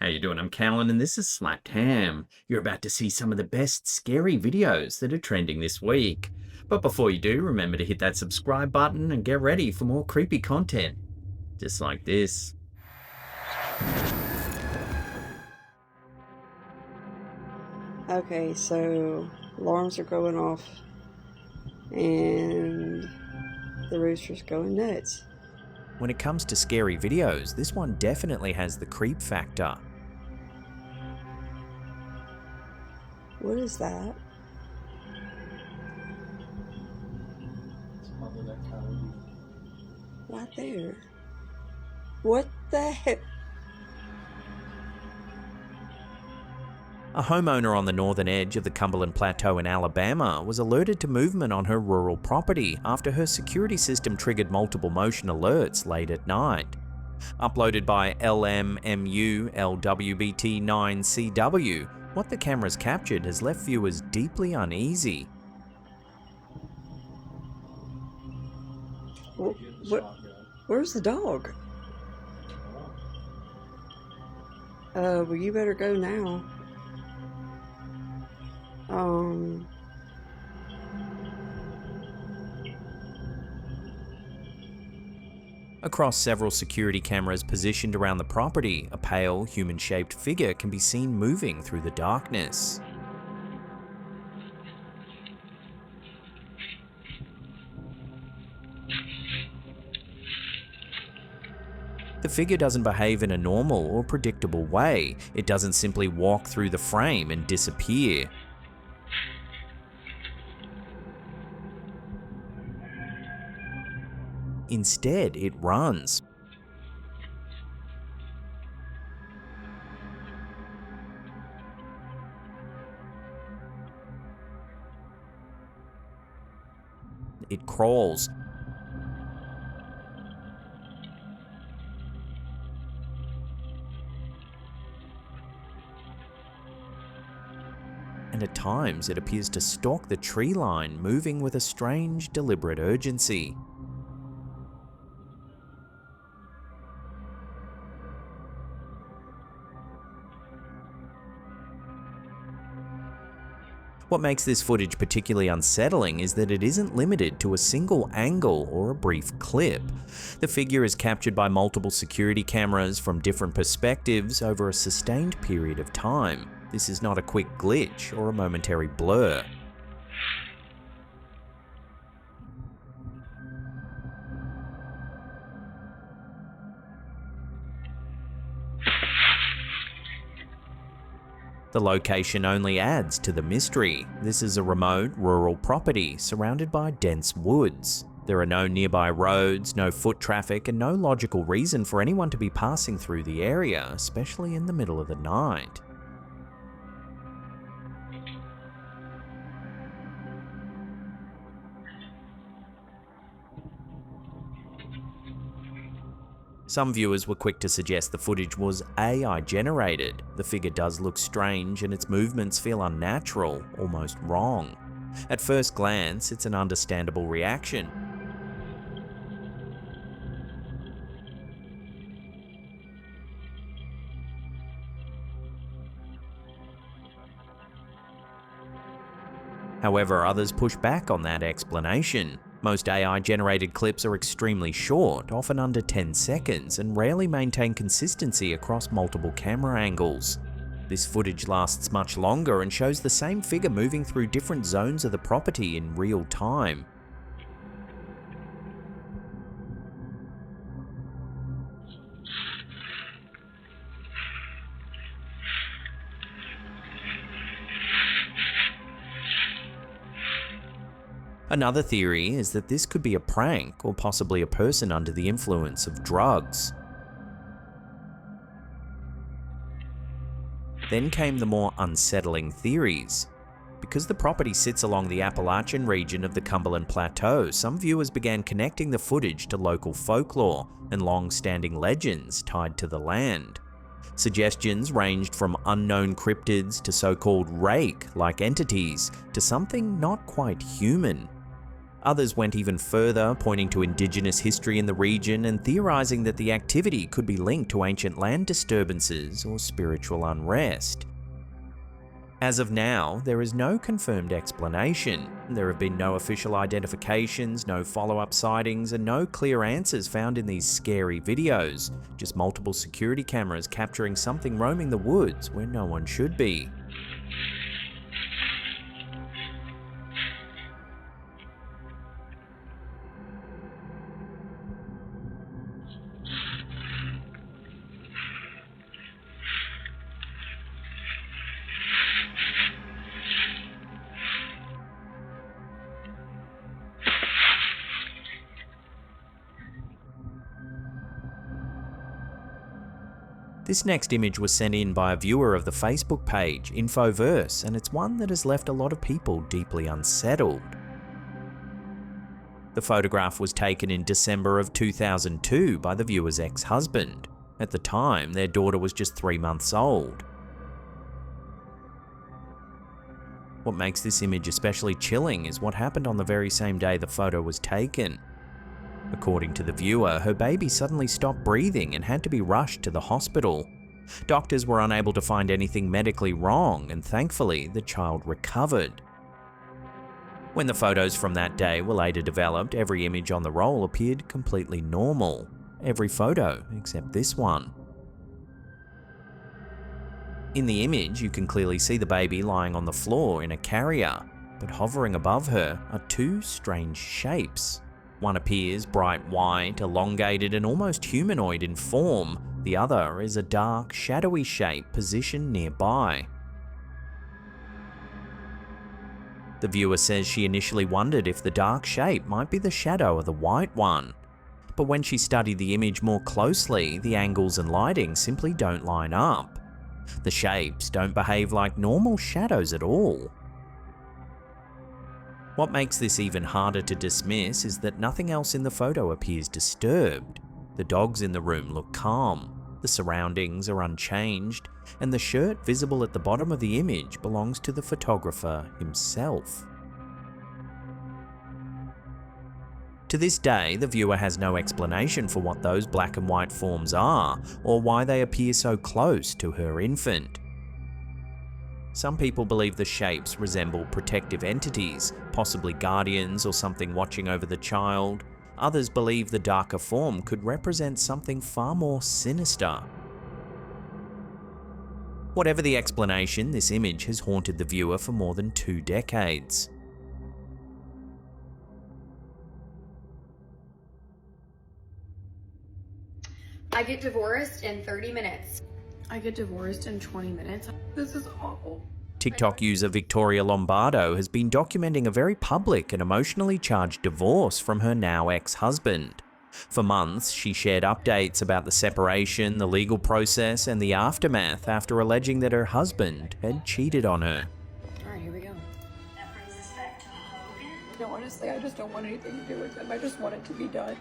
How you doing? I'm Callan and this is Slapped Ham. You're about to see some of the best scary videos that are trending this week. But before you do, remember to hit that subscribe button and get ready for more creepy content. Just like this. Okay, so alarms are going off and the rooster's going nuts. When it comes to scary videos, this one definitely has the creep factor. What is that? Right there. What the heck? A homeowner on the northern edge of the Cumberland Plateau in Alabama was alerted to movement on her rural property after her security system triggered multiple motion alerts late at night. Uploaded by LMMU-LWBT9CW, what the cameras captured has left viewers deeply uneasy. Where's the dog? Well, you better go now. Across several security cameras positioned around the property, a pale, human-shaped figure can be seen moving through the darkness. The figure doesn't behave in a normal or predictable way. It doesn't simply walk through the frame and disappear. Instead, it runs. It crawls. And at times, it appears to stalk the tree line, moving with a strange, deliberate urgency. What makes this footage particularly unsettling is that it isn't limited to a single angle or a brief clip. The figure is captured by multiple security cameras from different perspectives over a sustained period of time. This is not a quick glitch or a momentary blur. The location only adds to the mystery. This is a remote, rural property surrounded by dense woods. There are no nearby roads, no foot traffic, and no logical reason for anyone to be passing through the area, especially in the middle of the night. Some viewers were quick to suggest the footage was AI generated. The figure does look strange and its movements feel unnatural, almost wrong. At first glance, it's an understandable reaction. However, others push back on that explanation. Most AI-generated clips are extremely short, often under 10 seconds, and rarely maintain consistency across multiple camera angles. This footage lasts much longer and shows the same figure moving through different zones of the property in real time. Another theory is that this could be a prank or possibly a person under the influence of drugs. Then came the more unsettling theories. Because the property sits along the Appalachian region of the Cumberland Plateau, some viewers began connecting the footage to local folklore and long-standing legends tied to the land. Suggestions ranged from unknown cryptids to so-called rake-like entities to something not quite human. Others went even further, pointing to indigenous history in the region and theorizing that the activity could be linked to ancient land disturbances or spiritual unrest. As of now, there is no confirmed explanation. There have been no official identifications, no follow-up sightings, and no clear answers found in these scary videos. Just multiple security cameras capturing something roaming the woods where no one should be. This next image was sent in by a viewer of the Facebook page, Infoverse, and it's one that has left a lot of people deeply unsettled. The photograph was taken in December of 2002 by the viewer's ex-husband. At the time, their daughter was just 3 months old. What makes this image especially chilling is what happened on the very same day the photo was taken. According to the viewer, her baby suddenly stopped breathing and had to be rushed to the hospital. Doctors were unable to find anything medically wrong, and thankfully, the child recovered. When the photos from that day were later developed, every image on the roll appeared completely normal. Every photo except this one. In the image, you can clearly see the baby lying on the floor in a carrier, but hovering above her are two strange shapes. One appears bright white, elongated and almost humanoid in form. The other is a dark, shadowy shape positioned nearby. The viewer says she initially wondered if the dark shape might be the shadow of the white one. But when she studied the image more closely, the angles and lighting simply don't line up. The shapes don't behave like normal shadows at all. What makes this even harder to dismiss is that nothing else in the photo appears disturbed. The dogs in the room look calm, the surroundings are unchanged, and the shirt visible at the bottom of the image belongs to the photographer himself. To this day, the viewer has no explanation for what those black and white forms are, or why they appear so close to her infant. Some people believe the shapes resemble protective entities, possibly guardians or something watching over the child. Others believe the darker form could represent something far more sinister. Whatever the explanation, this image has haunted the viewer for more than 2 decades. I get divorced in 30 minutes. I get divorced in 20 minutes. This is awful. TikTok user Victoria Lombardo has been documenting a very public and emotionally charged divorce from her now ex-husband. For months, she shared updates about the separation, the legal process, and the aftermath after alleging that her husband had cheated on her. All right, here we go. That brings us back to Hogan. No, honestly, I just don't want anything to do with him. I just want it to be done.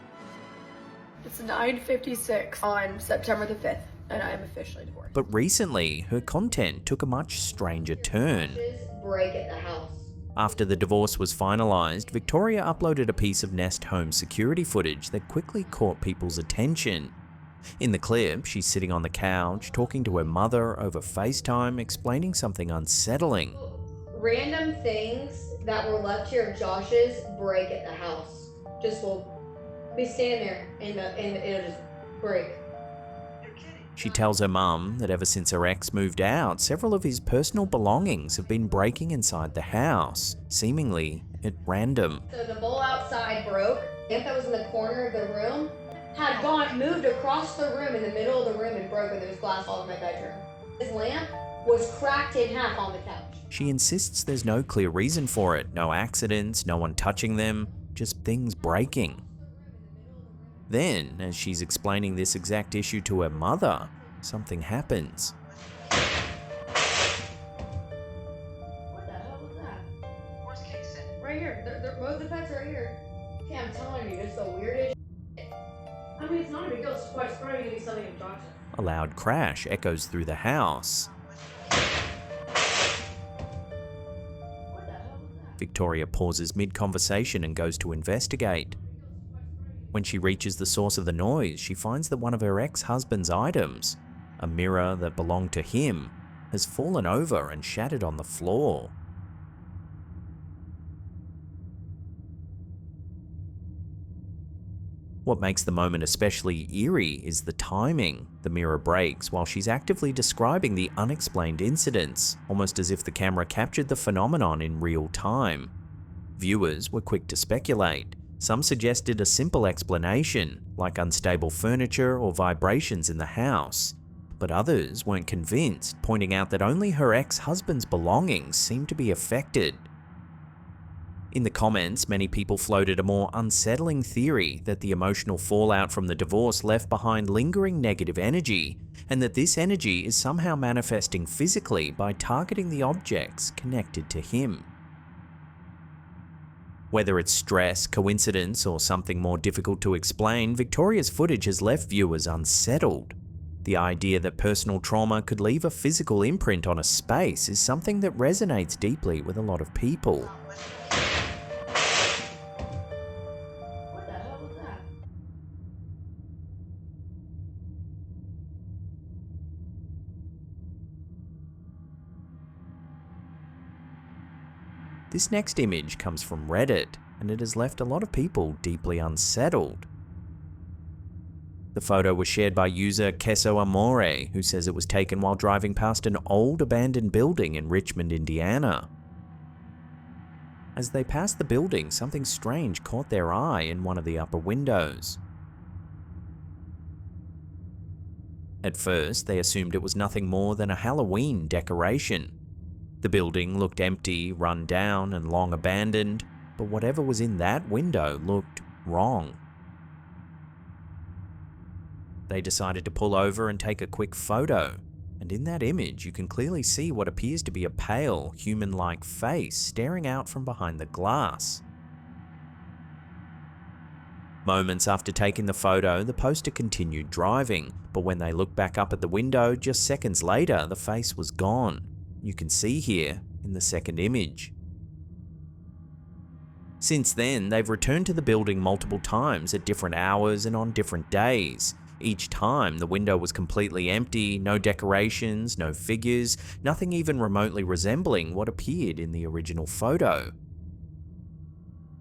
It's 9:56 on September the 5th, and I am officially divorced. But recently, her content took a much stranger turn. Break at the house. After the divorce was finalized, Victoria uploaded a piece of Nest home security footage that quickly caught people's attention. In the clip, she's sitting on the couch, talking to her mother over FaceTime, explaining something unsettling. Random things that were left here of Josh's break at the house. Just will be standing there and it'll just break. She tells her mum that ever since her ex moved out, several of his personal belongings have been breaking inside the house, seemingly at random. So the bowl outside broke. The lamp that was in the corner of the room had moved across the room in the middle of the room and broken. There was glass all in my bedroom. His lamp was cracked in half on the couch. She insists there's no clear reason for it, no accidents, no one touching them, just things breaking. Then, as she's explaining this exact issue to her mother, something happens. What the hell was that? Where's Casey? Right here. Both the pets are right here. Yeah, I'm telling you, it's the weirdest shit. I mean, it's not a big deal. It's probably going to be something of Josh's. A loud crash echoes through the house. What the hell was that? Victoria pauses mid-conversation and goes to investigate. When she reaches the source of the noise, she finds that one of her ex-husband's items, a mirror that belonged to him, has fallen over and shattered on the floor. What makes the moment especially eerie is the timing. The mirror breaks while she's actively describing the unexplained incidents, almost as if the camera captured the phenomenon in real time. Viewers were quick to speculate. Some suggested a simple explanation, like unstable furniture or vibrations in the house. But others weren't convinced, pointing out that only her ex-husband's belongings seemed to be affected. In the comments, many people floated a more unsettling theory that the emotional fallout from the divorce left behind lingering negative energy, and that this energy is somehow manifesting physically by targeting the objects connected to him. Whether it's stress, coincidence, or something more difficult to explain, Victoria's footage has left viewers unsettled. The idea that personal trauma could leave a physical imprint on a space is something that resonates deeply with a lot of people. What the hell was that? This next image comes from Reddit, and it has left a lot of people deeply unsettled. The photo was shared by user Queso Amore, who says it was taken while driving past an old abandoned building in Richmond, Indiana. As they passed the building, something strange caught their eye in one of the upper windows. At first, they assumed it was nothing more than a Halloween decoration. The building looked empty, run down, and long abandoned, but whatever was in that window looked wrong. They decided to pull over and take a quick photo, and in that image you can clearly see what appears to be a pale, human-like face staring out from behind the glass. Moments after taking the photo, the poster continued driving, but when they looked back up at the window, just seconds later, the face was gone. You can see here in the second image. Since then, they've returned to the building multiple times at different hours and on different days. Each time, the window was completely empty, no decorations, no figures, nothing even remotely resembling what appeared in the original photo.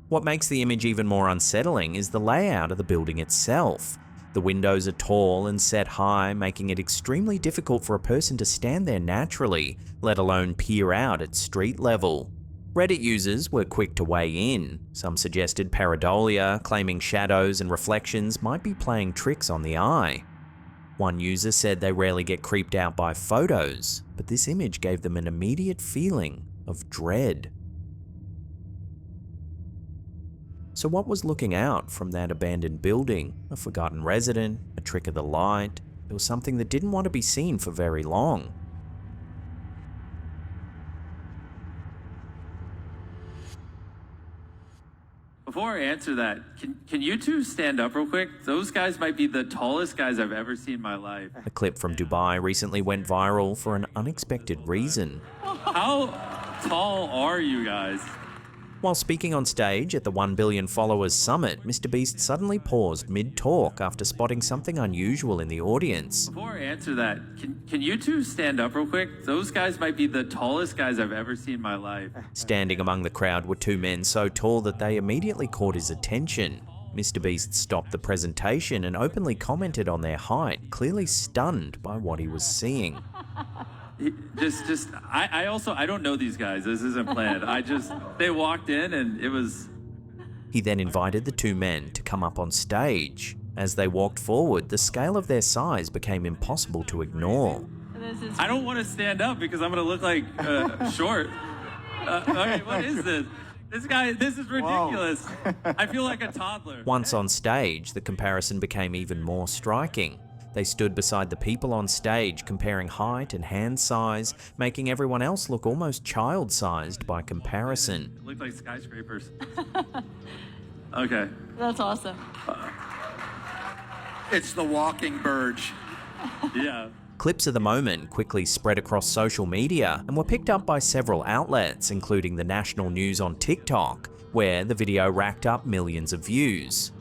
What makes the image even more unsettling is the layout of the building itself. The windows are tall and set high, making it extremely difficult for a person to stand there naturally, let alone peer out at street level. Reddit users were quick to weigh in. Some suggested pareidolia, claiming shadows and reflections might be playing tricks on the eye. One user said they rarely get creeped out by photos, but this image gave them an immediate feeling of dread. So what was looking out from that abandoned building? A forgotten resident? A trick of the light? It was something that didn't want to be seen for very long. Before I answer that, can you two stand up real quick? Those guys might be the tallest guys I've ever seen in my life. A clip from Dubai recently went viral for an unexpected reason. How tall are you guys? While speaking on stage at the 1 Billion Followers Summit, Mr. Beast suddenly paused mid-talk after spotting something unusual in the audience. Before I answer that, can you two stand up real quick? Those guys might be the tallest guys I've ever seen in my life. Standing among the crowd were two men so tall that they immediately caught his attention. Mr. Beast stopped the presentation and openly commented on their height, clearly stunned by what he was seeing. I don't know these guys. This isn't planned. They walked in and it was... He then invited the two men to come up on stage. As they walked forward, the scale of their size became impossible to ignore. I don't want to stand up because I'm going to look like short. Okay, what is this? This is ridiculous. I feel like a toddler. Once on stage, the comparison became even more striking. They stood beside the people on stage, comparing height and hand size, making everyone else look almost child-sized by comparison. It looked like skyscrapers. Okay. That's awesome. It's the walking bird. Yeah. Clips of the moment quickly spread across social media and were picked up by several outlets, including the national news on TikTok, where the video racked up millions of views.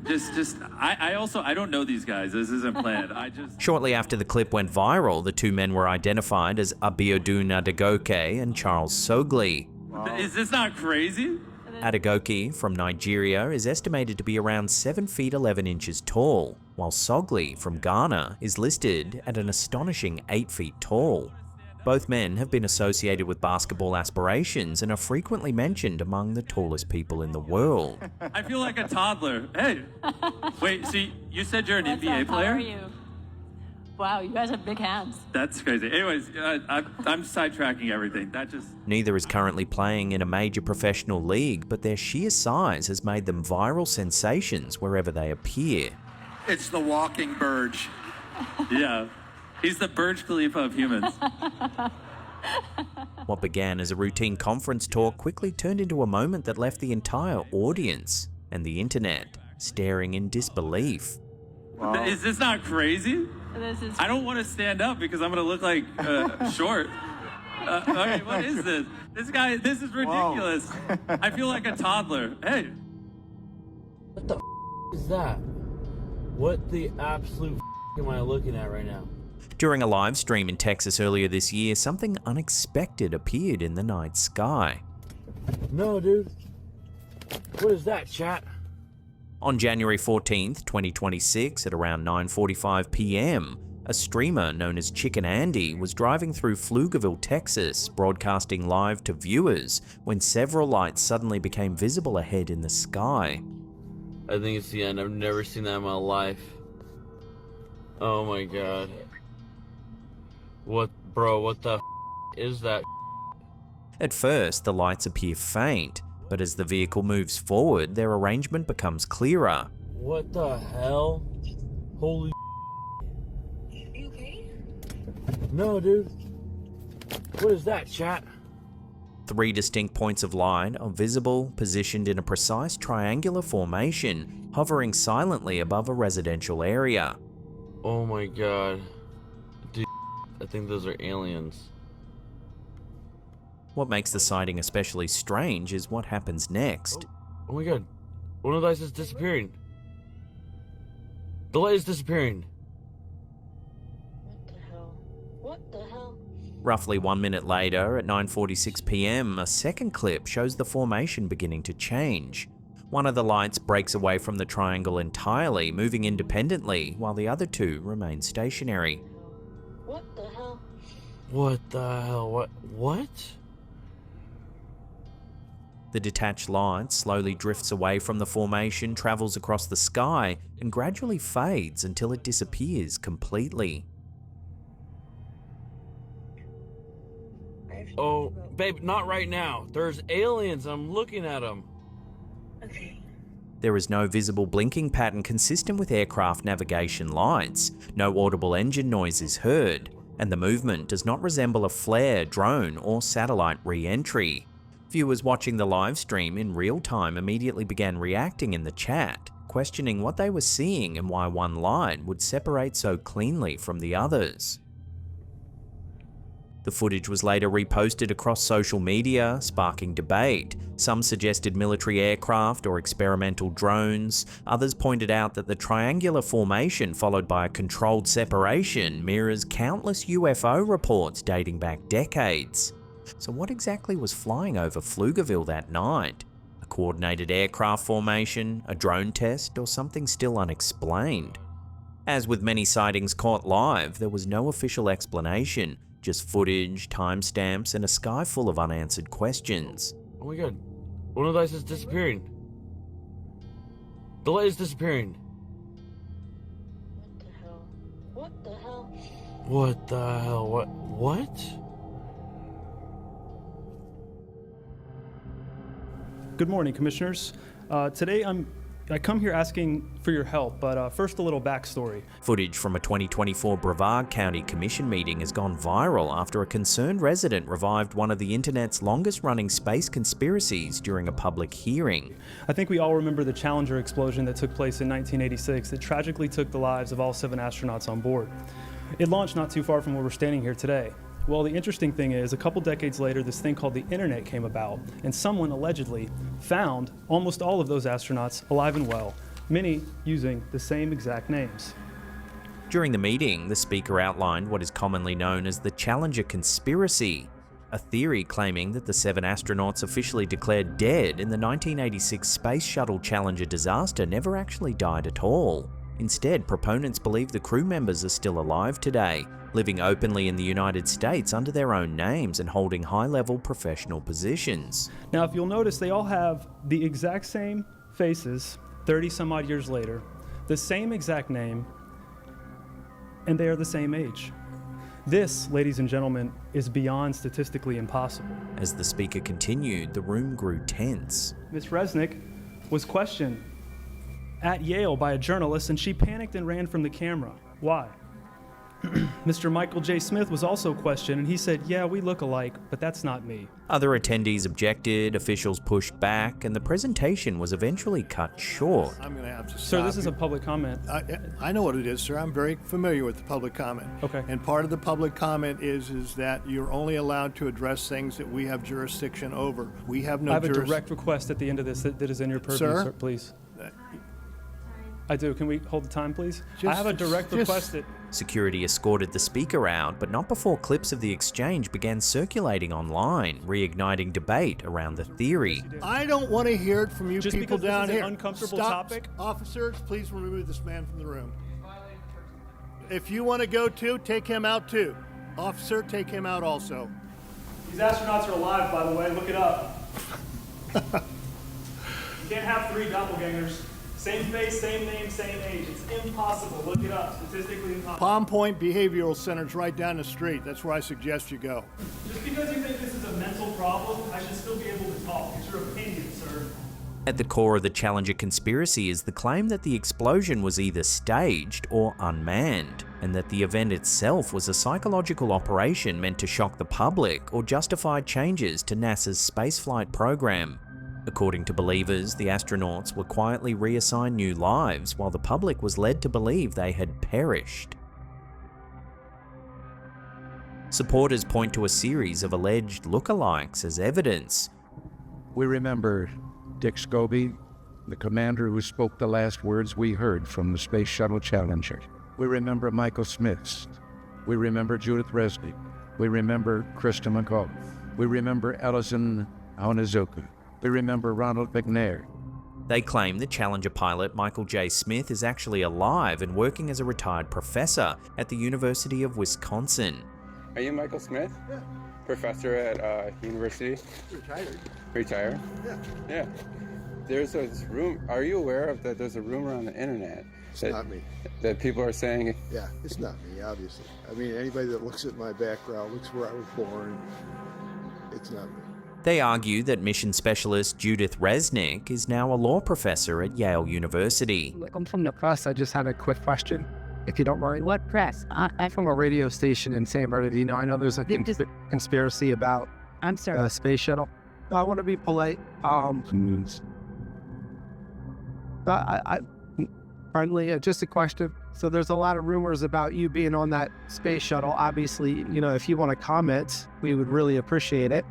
I don't know these guys. This isn't planned. Shortly after the clip went viral, the two men were identified as Abiodun Adegoke and Charles Sogli. Is this not crazy? Adegoke from Nigeria is estimated to be around 7 feet 11 inches tall, while Sogli from Ghana is listed at an astonishing 8 feet tall. Both men have been associated with basketball aspirations and are frequently mentioned among the tallest people in the world. I feel like a toddler. Hey, wait, see, you said you're an NBA player? How are you? Wow, you guys have big hands. That's crazy. Anyways, I'm sidetracking everything. Neither is currently playing in a major professional league, but their sheer size has made them viral sensations wherever they appear. It's the walking Burj. Yeah. He's the Burj Khalifa of humans. What began as a routine conference talk quickly turned into a moment that left the entire audience and the internet staring in disbelief. Wow. Is this not crazy? I don't want to stand up because I'm going to look like short. Okay, what is this? This is ridiculous. I feel like a toddler. Hey. What the is that? What the absolute am I looking at right now? During a live stream in Texas earlier this year, something unexpected appeared in the night sky. No, dude. What is that, chat? On January 14th, 2026, at around 9:45 p.m., a streamer known as Chicken Andy was driving through Pflugerville, Texas, broadcasting live to viewers when several lights suddenly became visible ahead in the sky. I think it's the end. I've never seen that in my life. Oh my god. What the is that? At first, the lights appear faint, but as the vehicle moves forward, their arrangement becomes clearer. What the hell? Holy You okay? No, dude. What is that, chat? 3 distinct points of light are visible, positioned in a precise triangular formation, hovering silently above a residential area. Oh my god. Dude, I think those are aliens. What makes the sighting especially strange is what happens next. Oh my god. One of the lights is disappearing. The light is disappearing. What the hell? What the hell? Roughly 1 minute later, at 9:46 p.m., a second clip shows the formation beginning to change. One of the lights breaks away from the triangle entirely, moving independently, while the other two remain stationary. What the hell? What the hell? What? The detached light slowly drifts away from the formation, travels across the sky, and gradually fades until it disappears completely. Oh, babe, not right now. There's aliens. I'm looking at them. Okay. There is no visible blinking pattern consistent with aircraft navigation lights, no audible engine noise is heard, and the movement does not resemble a flare, drone, or satellite re-entry. Viewers watching the live stream in real time immediately began reacting in the chat, questioning what they were seeing and why one light would separate so cleanly from the others. The footage was later reposted across social media, sparking debate. Some suggested military aircraft or experimental drones. Others pointed out that the triangular formation followed by a controlled separation mirrors countless UFO reports dating back decades. So what exactly was flying over Pflugerville that night? A coordinated aircraft formation, a drone test, or something still unexplained? As with many sightings caught live, there was no official explanation, just footage, timestamps, and a sky full of unanswered questions. Oh my god. One of the lights is disappearing. The light is disappearing. What the hell? What the hell? What the hell? What? Good morning, Commissioners. Today I come here asking for your help, but first a little backstory. Footage from a 2024 Brevard County Commission meeting has gone viral after a concerned resident revived one of the internet's longest-running space conspiracies during a public hearing. I think we all remember the Challenger explosion that took place in 1986 that tragically took the lives of all 7 astronauts on board. It launched not too far from where we're standing here today. Well, the interesting thing is, a couple decades later, this thing called the internet came about, and someone allegedly found almost all of those astronauts alive and well, many using the same exact names. During the meeting, the speaker outlined what is commonly known as the Challenger conspiracy, a theory claiming that the 7 astronauts officially declared dead in the 1986 Space Shuttle Challenger disaster never actually died at all. Instead, proponents believe the crew members are still alive today, living openly in the United States under their own names and holding high-level professional positions. Now, if you'll notice, they all have the exact same faces 30 some odd years later, the same exact name, and they are the same age. This, ladies and gentlemen, is beyond statistically impossible. As the speaker continued, the room grew tense. Ms. Resnick was questioned at Yale by a journalist, and she panicked and ran from the camera. Why? Mr. Michael J. Smith was also questioned, and he said, "Yeah, we look alike, but that's not me." Other attendees objected, officials pushed back, and the presentation was eventually cut short. I'm going to have to stop. Sir, this is a public comment. I know what it is, sir. I'm very familiar with the public comment. Okay. And part of the public comment is that you're only allowed to address things that we have jurisdiction over. We have no I have a direct request at the end of this that is in your purview, Sir? sir, please. I do. Can we hold the time, please? I have a direct request that... Security escorted the speaker out, but not before clips of the exchange began circulating online, reigniting debate around the theory. I don't want to hear it from you Just people because down this is here. an uncomfortable Stop. topic? Officers, please remove this man from the room. If you want to go too, take him out too. Officer, take him out also. These astronauts are alive, by the way. Look it up. You can't have 3 doppelgangers. Same face, same name, same age. It's impossible. Look it up. Statistically impossible. Palm Point Behavioral Center's right down the street. That's where I suggest you go. Just because you think this is a mental problem, I should still be able to talk. It's your opinion, sir. At the core of the Challenger conspiracy is the claim that the explosion was either staged or unmanned, and that the event itself was a psychological operation meant to shock the public or justify changes to NASA's spaceflight program. According to believers, the astronauts were quietly reassigned new lives while the public was led to believe they had perished. Supporters point to a series of alleged lookalikes as evidence. We remember Dick Scobie, the commander who spoke the last words we heard from the Space Shuttle Challenger. We remember Michael Smith. We remember Judith Resnick. We remember Krista McCall. We remember Ellison Onizuka. We remember Ronald McNair. They claim the Challenger pilot Michael J. Smith is actually alive and working as a retired professor at the University of Wisconsin. Are you Michael Smith? Yeah. Professor at university? Retired. Retired? Yeah. Yeah. There's this room. Are you aware of that? There's a rumor on the internet. It's not me. That people are saying. Yeah, it's not me, obviously. I mean, anybody that looks at my background, looks where I was born, it's not me. They argue that mission specialist Judith Resnick is now a law professor at Yale University. I'm from the press. I just had a quick question, if you don't mind. What press? I'm from a radio station in San Bernardino. I know there's a conspiracy about space shuttle. I want to be polite. Friendly, just a question. So there's a lot of rumors about you being on that space shuttle. Obviously, if you want to comment, we would really appreciate it.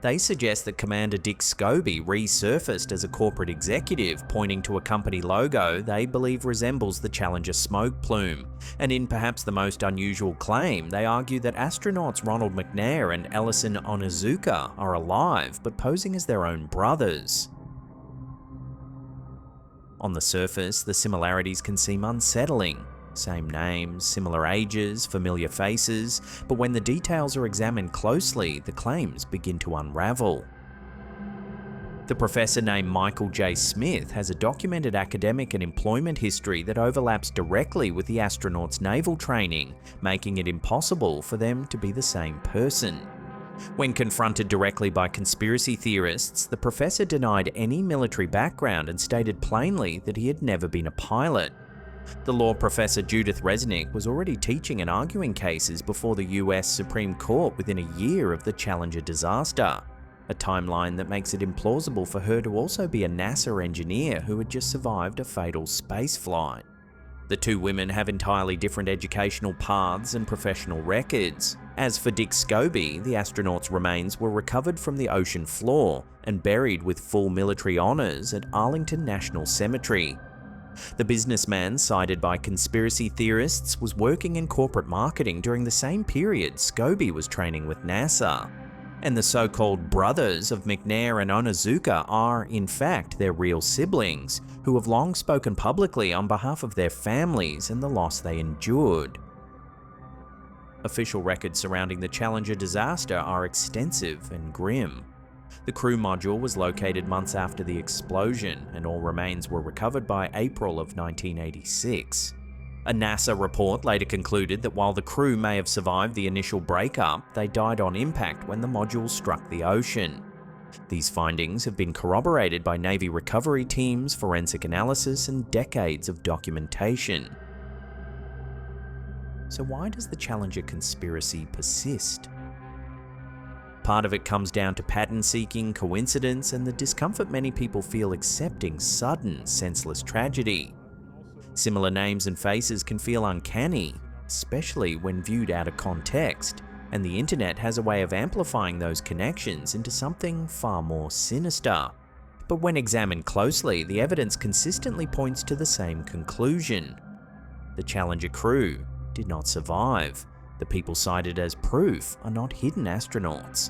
They suggest that Commander Dick Scobie resurfaced as a corporate executive, pointing to a company logo they believe resembles the Challenger smoke plume. And in perhaps the most unusual claim, they argue that astronauts Ronald McNair and Ellison Onizuka are alive, but posing as their own brothers. On the surface, the similarities can seem unsettling. Same names, similar ages, familiar faces, but when the details are examined closely, the claims begin to unravel. The professor named Michael J. Smith has a documented academic and employment history that overlaps directly with the astronauts' naval training, making it impossible for them to be the same person. When confronted directly by conspiracy theorists, the professor denied any military background and stated plainly that he had never been a pilot. The law professor Judith Resnick was already teaching and arguing cases before the US Supreme Court within a year of the Challenger disaster, a timeline that makes it implausible for her to also be a NASA engineer who had just survived a fatal spaceflight. The The two women have entirely different educational paths and professional records. As for Dick Scobie, the astronaut's remains were recovered from the ocean floor and buried with full military honours at Arlington National Cemetery. The businessman, cited by conspiracy theorists, was working in corporate marketing during the same period Scobie was training with NASA. And the so-called brothers of McNair and Onizuka are, in fact, their real siblings, who have long spoken publicly on behalf of their families and the loss they endured. Official records surrounding the Challenger disaster are extensive and grim. The crew module was located months after the explosion, and all remains were recovered by April of 1986. A NASA report later concluded that while the crew may have survived the initial breakup, they died on impact when the module struck the ocean. These findings have been corroborated by Navy recovery teams, forensic analysis, and decades of documentation. So why does the Challenger conspiracy persist? Part of it comes down to pattern-seeking, coincidence, and the discomfort many people feel accepting sudden, senseless tragedy. Similar names and faces can feel uncanny, especially when viewed out of context, and the internet has a way of amplifying those connections into something far more sinister. But when examined closely, the evidence consistently points to the same conclusion. The Challenger crew did not survive. The people cited as proof are not hidden astronauts.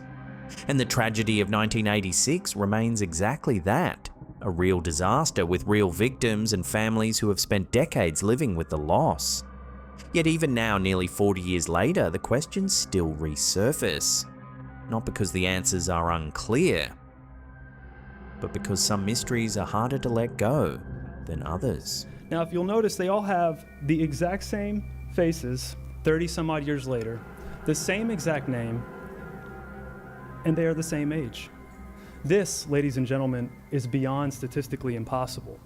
And the tragedy of 1986 remains exactly that, a real disaster with real victims and families who have spent decades living with the loss. Yet even now, nearly 40 years later, the questions still resurface. Not because the answers are unclear, but because some mysteries are harder to let go than others. Now, if you'll notice, they all have the exact same faces 30 some odd years later, the same exact name, and they are the same age. This, ladies and gentlemen, is beyond statistically impossible.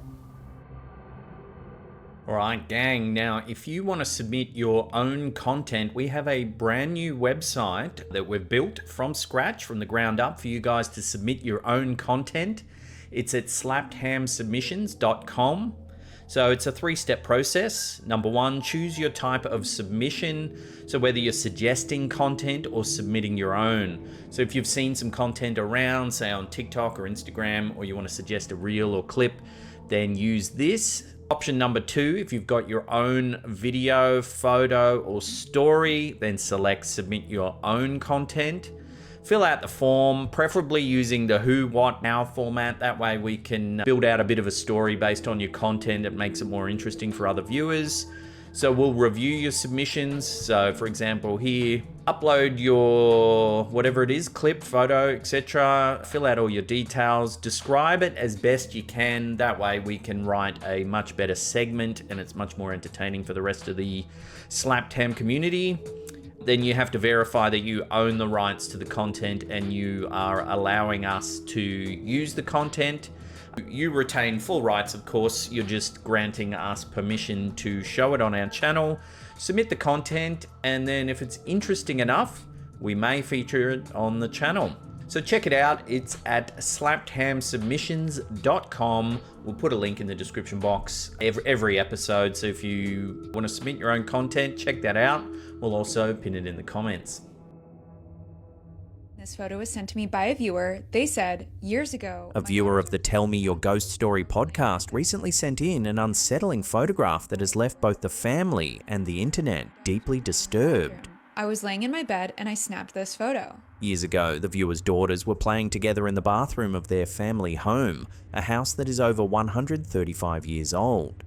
Alright, gang, now if you want to submit your own content, we have a brand new website that we've built from scratch, from the ground up, for you guys to submit your own content. It's at slappedhamsubmissions.com. So it's a 3-step process. Number 1, choose your type of submission. So whether you're suggesting content or submitting your own. So if you've seen some content around, say on TikTok or Instagram, or you want to suggest a reel or clip, then use this. Option number 2, if you've got your own video, photo, or story, then select submit your own content. Fill out the form, preferably using the who, what, now format. That way we can build out a bit of a story based on your content. It makes it more interesting for other viewers. So we'll review your submissions. So for example here, upload your whatever it is, clip, photo, etc. Fill out all your details, describe it as best you can. That way we can write a much better segment and it's much more entertaining for the rest of the Slapped Ham community. Then you have to verify that you own the rights to the content and you are allowing us to use the content. You retain full rights, of course. You're just granting us permission to show it on our channel, submit the content, and then if it's interesting enough, we may feature it on the channel. So check it out. It's at slappedhamsubmissions.com. We'll put a link in the description box every episode. So if you want to submit your own content, check that out. We'll also pin it in the comments. This photo was sent to me by a viewer. They said, years ago... A viewer of the Tell Me Your Ghost Story podcast recently sent in an unsettling photograph that has left both the family and the internet deeply disturbed. I was laying in my bed and I snapped this photo. Years ago, the viewer's daughters were playing together in the bathroom of their family home, a house that is over 135 years old.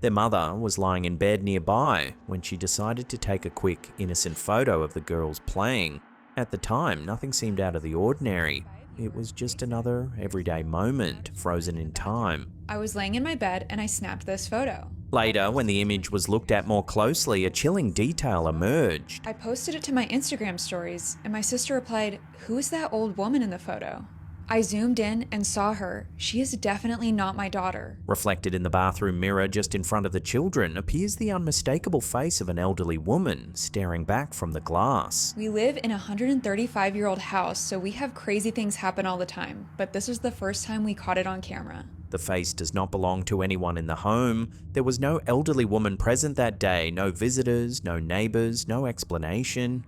Their mother was lying in bed nearby when she decided to take a quick, innocent photo of the girls playing. At the time, nothing seemed out of the ordinary. It was just another everyday moment, frozen in time. I was laying in my bed and I snapped this photo. Later, when the image was looked at more closely, a chilling detail emerged. I posted it to my Instagram stories, and my sister replied, "Who's that old woman in the photo?" I zoomed in and saw her. She is definitely not my daughter. Reflected in the bathroom mirror just in front of the children appears the unmistakable face of an elderly woman staring back from the glass. We live in a 135-year-old house, so we have crazy things happen all the time, but this was the first time we caught it on camera. The face does not belong to anyone in the home. There was no elderly woman present that day, no visitors, no neighbors, no explanation.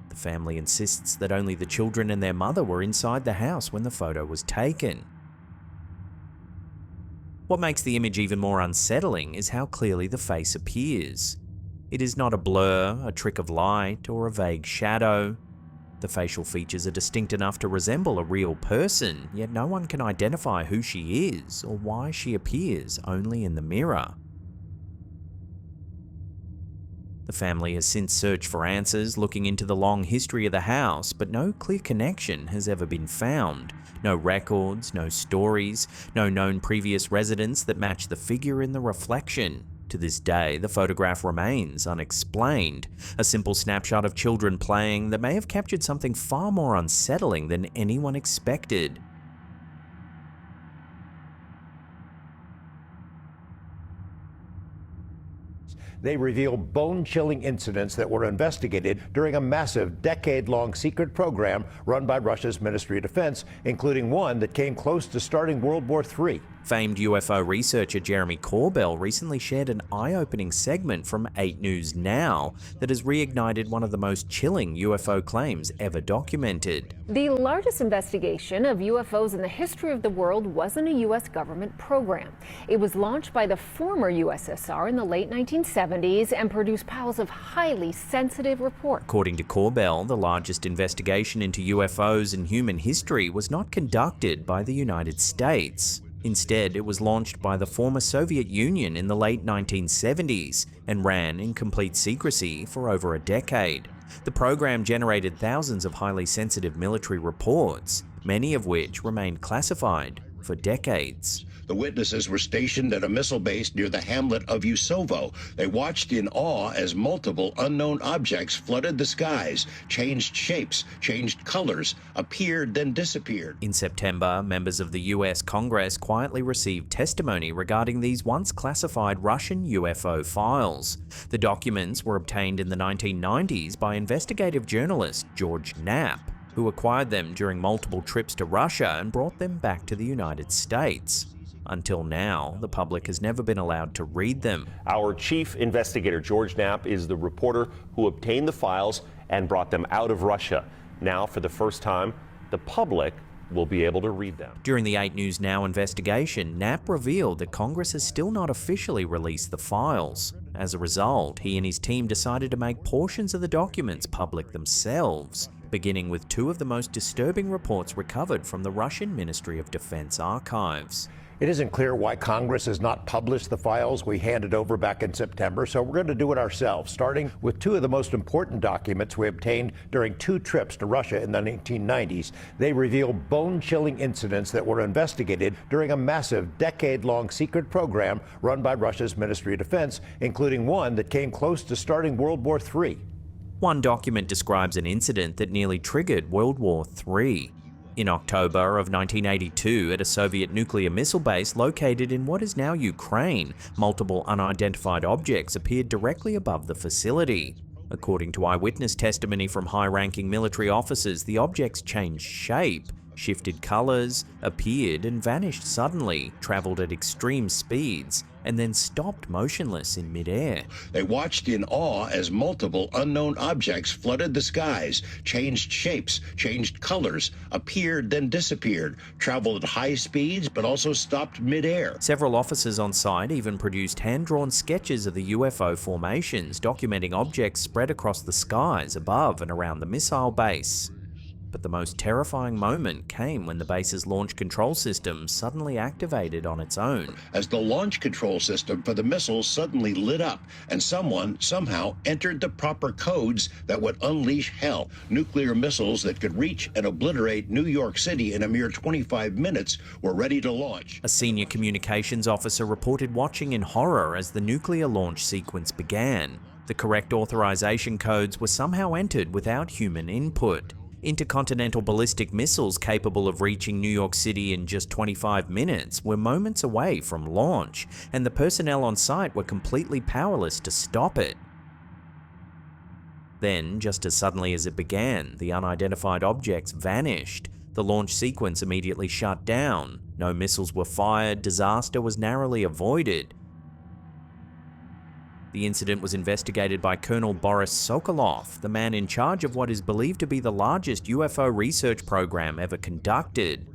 The family insists that only the children and their mother were inside the house when the photo was taken. What makes the image even more unsettling is how clearly the face appears. It is not a blur, a trick of light, or a vague shadow. The facial features are distinct enough to resemble a real person, yet no one can identify who she is or why she appears only in the mirror. The family has since searched for answers, looking into the long history of the house, but no clear connection has ever been found. No records, no stories, no known previous residents that match the figure in the reflection. To this day, the photograph remains unexplained, a simple snapshot of children playing that may have captured something far more unsettling than anyone expected. They reveal bone-chilling incidents that were investigated during a massive, decade-long secret program run by Russia's Ministry of Defense, including one that came close to starting World War III. Famed UFO researcher Jeremy Corbell recently shared an eye-opening segment from 8 News Now that has reignited one of the most chilling UFO claims ever documented. The largest investigation of UFOs in the history of the world wasn't a U.S. government program. It was launched by the former USSR in the late 1970s and produced piles of highly sensitive reports. According to Corbell, the largest investigation into UFOs in human history was not conducted by the United States. Instead, it was launched by the former Soviet Union in the late 1970s and ran in complete secrecy for over a decade. The program generated thousands of highly sensitive military reports, many of which remained classified for decades. The witnesses were stationed at a missile base near the hamlet of Yusovo. They watched in awe as multiple unknown objects flooded the skies, changed shapes, changed colors, appeared, then disappeared. In September, members of the US Congress quietly received testimony regarding these once classified Russian UFO files. The documents were obtained in the 1990s by investigative journalist George Knapp, who acquired them during multiple trips to Russia and brought them back to the United States. Until now, the public has never been allowed to read them. Our chief investigator, George Knapp, is the reporter who obtained the files and brought them out of Russia. Now, for the first time, the public will be able to read them. During the 8 News Now investigation, Knapp revealed that Congress has still not officially released the files. As a result, he and his team decided to make portions of the documents public themselves, beginning with 2 of the most disturbing reports recovered from the Russian Ministry of Defense archives. It isn't clear why Congress has not published the files we handed over back in September, so we're going to do it ourselves, starting with 2 of the most important documents we obtained during 2 trips to Russia in the 1990s. They reveal bone-chilling incidents that were investigated during a massive, decade-long secret program run by Russia's Ministry of Defense, including one that came close to starting World War III. One document describes an incident that nearly triggered World War III. In October of 1982, at a Soviet nuclear missile base located in what is now Ukraine, multiple unidentified objects appeared directly above the facility. According to eyewitness testimony from high-ranking military officers, the objects changed shape, shifted colors, appeared and vanished suddenly, traveled at extreme speeds, and then stopped motionless in midair. They watched in awe as multiple unknown objects flooded the skies, changed shapes, changed colors, appeared, then disappeared, traveled at high speeds, but also stopped midair. Several officers on site even produced hand-drawn sketches of the UFO formations, documenting objects spread across the skies above and around the missile base. But the most terrifying moment came when the base's launch control system suddenly activated on its own. As the launch control system for the missiles suddenly lit up, and someone somehow entered the proper codes that would unleash hell. Nuclear missiles that could reach and obliterate New York City in a mere 25 minutes were ready to launch. A senior communications officer reported watching in horror as the nuclear launch sequence began. The correct authorization codes were somehow entered without human input. Intercontinental ballistic missiles capable of reaching New York City in just 25 minutes were moments away from launch, and the personnel on site were completely powerless to stop it. Then, just as suddenly as it began, the unidentified objects vanished. The launch sequence immediately shut down, No missiles were fired, disaster was narrowly avoided. The incident was investigated by Colonel Boris Sokolov, the man in charge of what is believed to be the largest UFO research program ever conducted.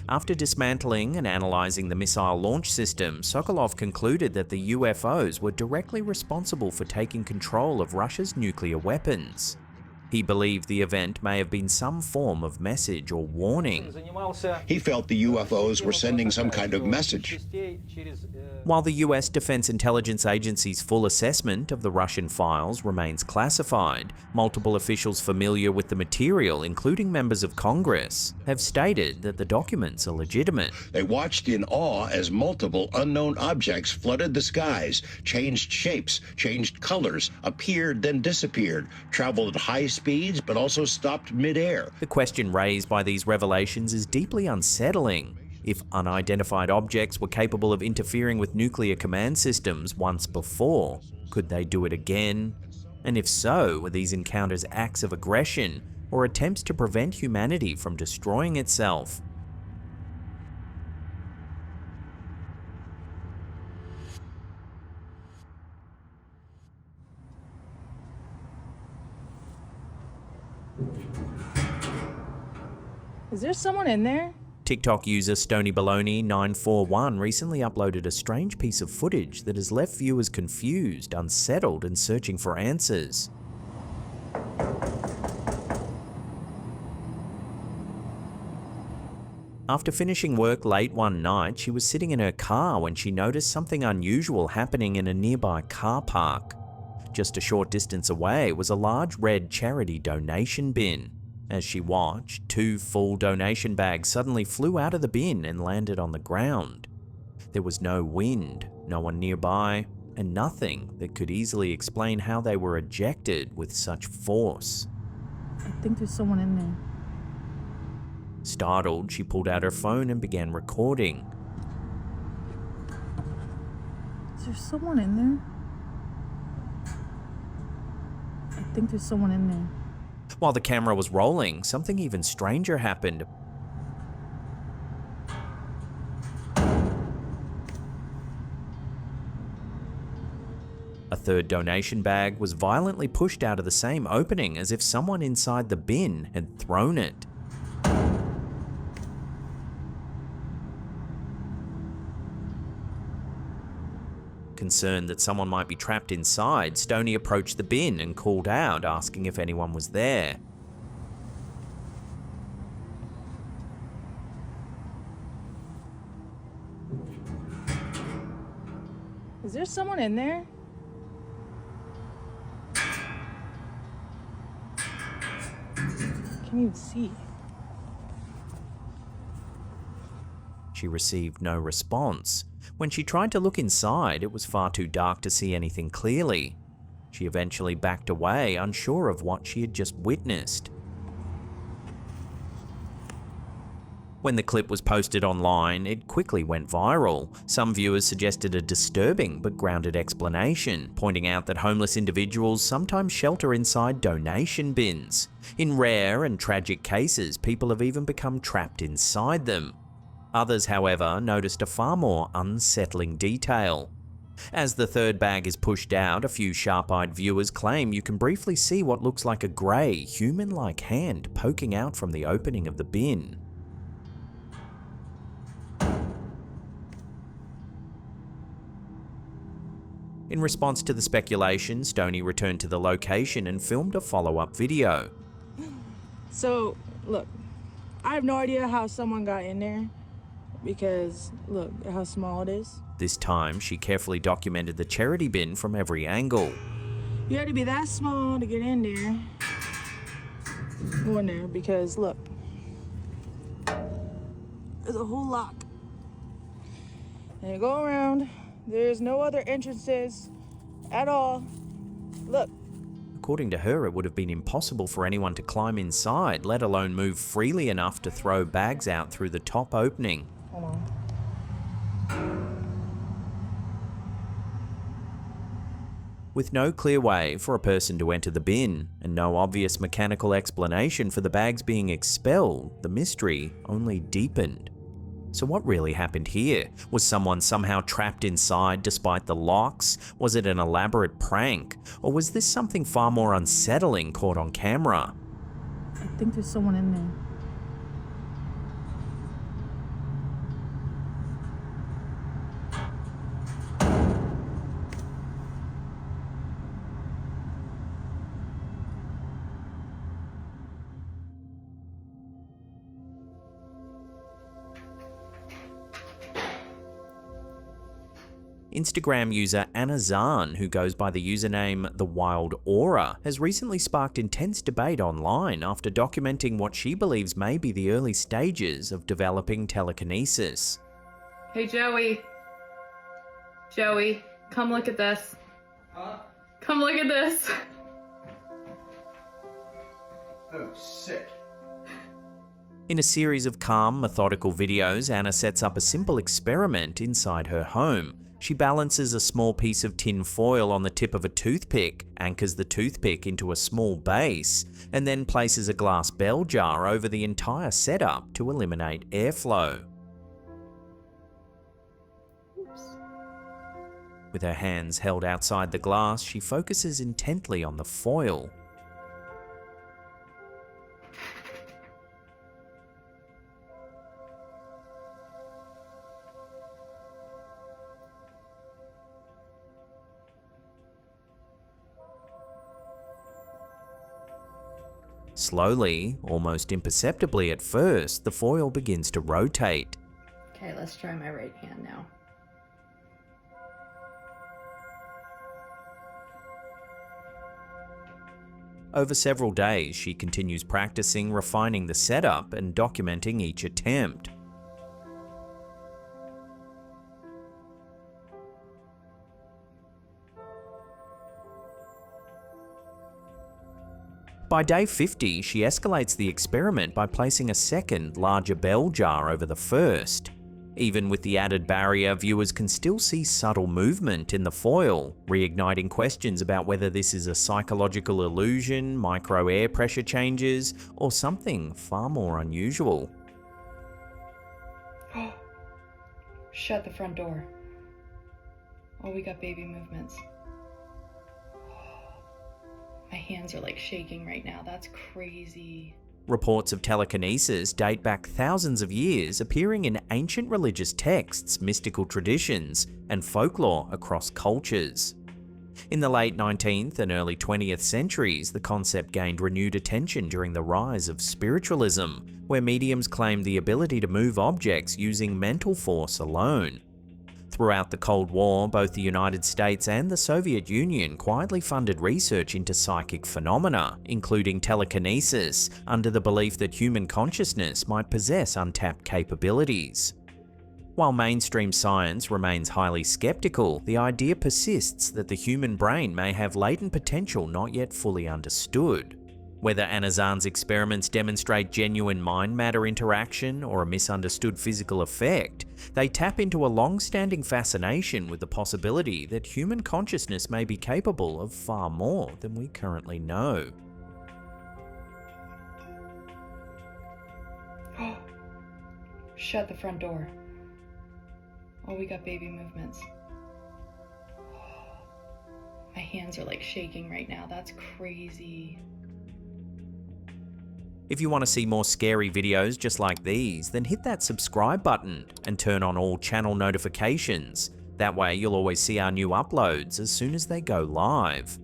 After dismantling and analyzing the missile launch system, Sokolov concluded that the UFOs were directly responsible for taking control of Russia's nuclear weapons. He believed the event may have been some form of message or warning. He felt the UFOs were sending some kind of message. While the US Defense Intelligence Agency's full assessment of the Russian files remains classified, multiple officials familiar with the material, including members of Congress, have stated that the documents are legitimate. They watched in awe as multiple unknown objects flooded the skies, changed shapes, changed colors, appeared then disappeared, traveled at high speeds but also stopped midair. The question raised by these revelations is deeply unsettling. If unidentified objects were capable of interfering with nuclear command systems once before, could they do it again? And if so, were these encounters acts of aggression or attempts to prevent humanity from destroying itself? Is there someone in there? TikTok user Stony Baloney 941 recently uploaded a strange piece of footage that has left viewers confused, unsettled, and searching for answers. After finishing work late one night, she was sitting in her car when she noticed something unusual happening in a nearby car park. Just a short distance away was a large red charity donation bin. As she watched, 2 full donation bags suddenly flew out of the bin and landed on the ground. There was no wind, no one nearby, and nothing that could easily explain how they were ejected with such force. I think there's someone in there. Startled, she pulled out her phone and began recording. Is there someone in there? I think there's someone in there. While the camera was rolling, something even stranger happened. A third donation bag was violently pushed out of the same opening as if someone inside the bin had thrown it. Concerned that someone might be trapped inside, Stoney approached the bin and called out, asking if anyone was there. Is there someone in there? Can you see? She received no response. When she tried to look inside, it was far too dark to see anything clearly. She eventually backed away, unsure of what she had just witnessed. When the clip was posted online, it quickly went viral. Some viewers suggested a disturbing but grounded explanation, pointing out that homeless individuals sometimes shelter inside donation bins. In rare and tragic cases, people have even become trapped inside them. Others, however, noticed a far more unsettling detail. As the third bag is pushed out, a few sharp-eyed viewers claim you can briefly see what looks like a grey, human-like hand poking out from the opening of the bin. In response to the speculation, Stoney returned to the location and filmed a follow-up video. So, look, I have no idea how someone got in there because, look, how small it is. This time, she carefully documented the charity bin from every angle. You had to be that small to get in there. Go in there because, look, there's a whole lock. And you go around, there's no other entrances at all. Look. According to her, it would have been impossible for anyone to climb inside, let alone move freely enough to throw bags out through the top opening. Hold on. With no clear way for a person to enter the bin, and no obvious mechanical explanation for the bags being expelled, the mystery only deepened. So what really happened here? Was someone somehow trapped inside despite the locks? Was it an elaborate prank? Or was this something far more unsettling caught on camera? I think there's someone in there. Instagram user Anna Zahn, who goes by the username The Wild Aura, has recently sparked intense debate online after documenting what she believes may be the early stages of developing telekinesis. Hey Joey. Joey, come look at this. Come look at this. Oh, sick. In a series of calm, methodical videos, Anna sets up a simple experiment inside her home. She balances a small piece of tin foil on the tip of a toothpick, anchors the toothpick into a small base, and then places a glass bell jar over the entire setup to eliminate airflow. With her hands held outside the glass, she focuses intently on the foil. Slowly, almost imperceptibly at first, the foil begins to rotate. Okay, let's try my right hand now. Over several days, she continues practicing, refining the setup, and documenting each attempt. By day 50, she escalates the experiment by placing a second, larger bell jar over the first. Even with the added barrier, viewers can still see subtle movement in the foil, reigniting questions about whether this is a psychological illusion, micro air pressure changes, or something far more unusual. Shut the front door. Oh, we got baby movements. My hands are like shaking right now. That's crazy. Reports of telekinesis date back thousands of years, appearing in ancient religious texts, mystical traditions, and folklore across cultures. In the late 19th and early 20th centuries, the concept gained renewed attention during the rise of spiritualism, where mediums claimed the ability to move objects using mental force alone. Throughout the Cold War, both the United States and the Soviet Union quietly funded research into psychic phenomena, including telekinesis, under the belief that human consciousness might possess untapped capabilities. While mainstream science remains highly skeptical, the idea persists that the human brain may have latent potential not yet fully understood. Whether Anna Zahn's experiments demonstrate genuine mind-matter interaction or a misunderstood physical effect, they tap into a long-standing fascination with the possibility that human consciousness may be capable of far more than we currently know. Shut the front door. Oh, we got baby movements. My hands are like shaking right now. That's crazy. If you want to see more scary videos just like these, then hit that subscribe button and turn on all channel notifications. That way you'll always see our new uploads as soon as they go live.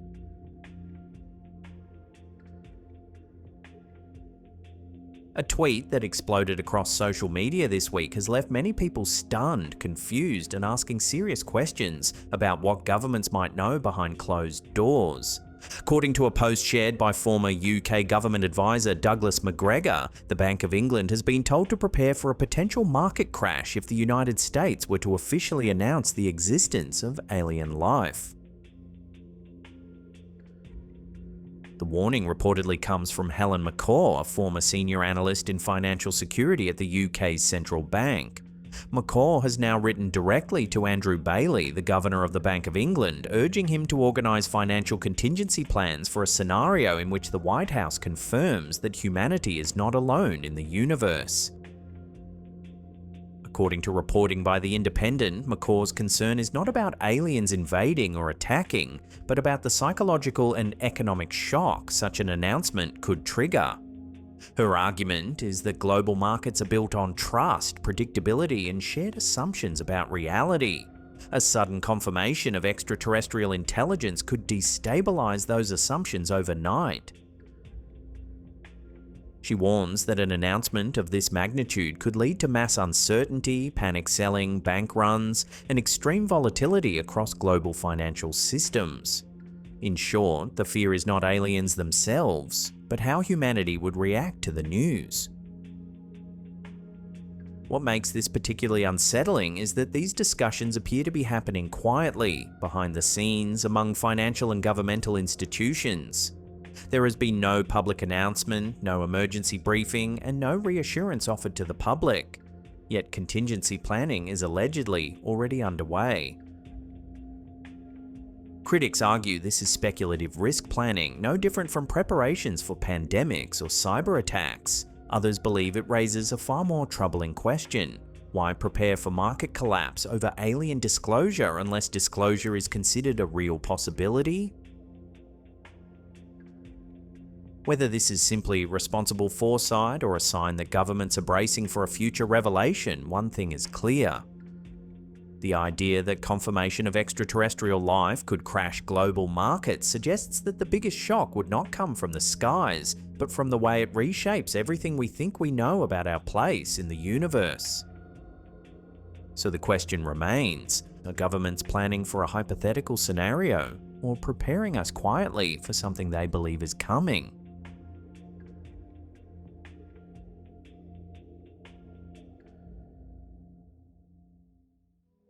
A tweet that exploded across social media this week has left many people stunned, confused, and asking serious questions about what governments might know behind closed doors. According to a post shared by former UK government advisor Douglas McGregor, the Bank of England has been told to prepare for a potential market crash if the United States were to officially announce the existence of alien life. The warning reportedly comes from Helen McCaw, a former senior analyst in financial security at the UK's central bank. McCaw has now written directly to Andrew Bailey, the Governor of the Bank of England, urging him to organise financial contingency plans for a scenario in which the White House confirms that humanity is not alone in the universe. According to reporting by The Independent, McCaw's concern is not about aliens invading or attacking, but about the psychological and economic shock such an announcement could trigger. Her argument is that global markets are built on trust, predictability, and shared assumptions about reality. A sudden confirmation of extraterrestrial intelligence could destabilize those assumptions overnight. She warns that an announcement of this magnitude could lead to mass uncertainty, panic selling, bank runs, and extreme volatility across global financial systems. In short, the fear is not aliens themselves, but how humanity would react to the news. What makes this particularly unsettling is that these discussions appear to be happening quietly, behind the scenes, among financial and governmental institutions. There has been no public announcement, no emergency briefing, and no reassurance offered to the public. Yet contingency planning is allegedly already underway. Critics argue this is speculative risk planning, no different from preparations for pandemics or cyber attacks. Others believe it raises a far more troubling question. Why prepare for market collapse over alien disclosure unless disclosure is considered a real possibility? Whether this is simply responsible foresight or a sign that governments are bracing for a future revelation, one thing is clear. The idea that confirmation of extraterrestrial life could crash global markets suggests that the biggest shock would not come from the skies, but from the way it reshapes everything we think we know about our place in the universe. So the question remains, are governments planning for a hypothetical scenario, or preparing us quietly for something they believe is coming?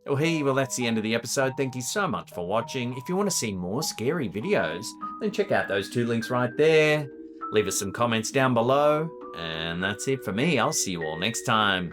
Oh hey, well that's the end of the episode. Thank you so much for watching. If you want to see more scary videos, then check out those two links right there. Leave us some comments down below. And that's it for me. I'll see you all next time.